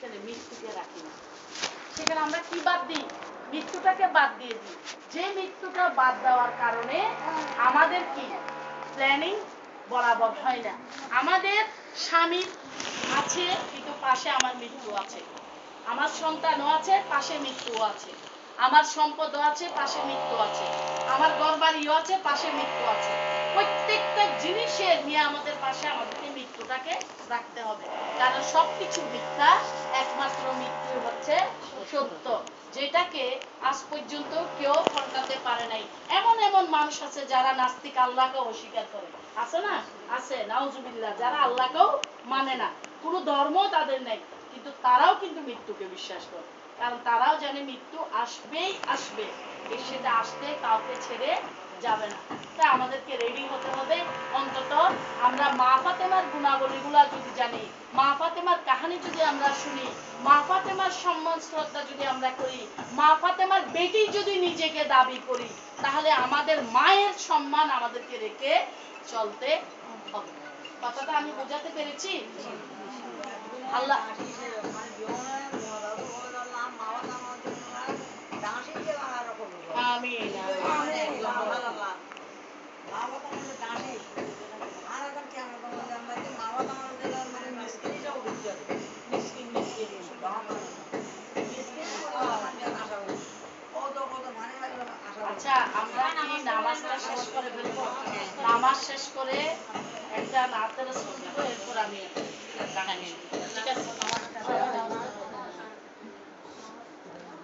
সেখানে মৃত্যুকে রাখি না। সেখানে আমরা কি বাদ দিই? মৃত্যুটাকে বাদ দিয়ে দিই। যে মৃত্যুটা বাদ দেওয়ার কারণে আমাদের কি প্ল্যানিং বরাবর হয় না। আমাদের স্বামী আছে কিন্তু পাশে আমার মৃত্যু আছে, আমার সন্তানও আছে পাশে মৃত্যু আছে, আমার সম্পদও আছে পাশে মৃত্যু আছে, আমার ঘরবাড়িও আছে পাশে মৃত্যু আছে। প্রত্যেকটা জিনিসের নিয়ে আমাদের পাশে আমাদেরকে মৃত্যুটাকে রাখতে হবে, কারণ সবকিছু মিথ্যা, একমাত্র মৃত্যু হচ্ছে সত্য, যেটাকে আজ পর্যন্ত কেউ পাল্টাতে পারে নাই। এমন এমন মানুষ আছে যারা নাস্তিক, আল্লাহকে অস্বীকার করে, আছে না? আছে, নাউজুবিল্লাহ। যারা আল্লাহকেও মানে না, কোনো ধর্ম তাদের নেই, কিন্তু তারাও কিন্তু মৃত্যুকে বিশ্বাস করে, কারণ তারাও জানে মৃত্যু আসবেই আসবে, সেটা আসতে কাউকে ছেড়ে যাবে না। তাই আমাদেরকে রেডি হতে হবে। অন্তত আমরা মা ফাতেমার গুণাবলীগুলা যদি জানি, মা ফাতেমার কাহিনী যদি আমরা শুনি, মা ফাতেমার সম্মান শ্রদ্ধা যদি আমরা করি, মা ফাতেমার বেটি যদি নিজেকে দাবি করি, তাহলে আমাদের মায়ের সম্মান আমাদেরকে রেখে চলতে হবে। কথাটা আমি বোঝাতে পেরেছি? আল্লাহ আমিন। আচ্ছা, আমরা কি নামাজটা শেষ করে ফেলবো? নামাজ শেষ করে একটা নাতের রাসূল দিব, এরপর আমি ঠিক আছে।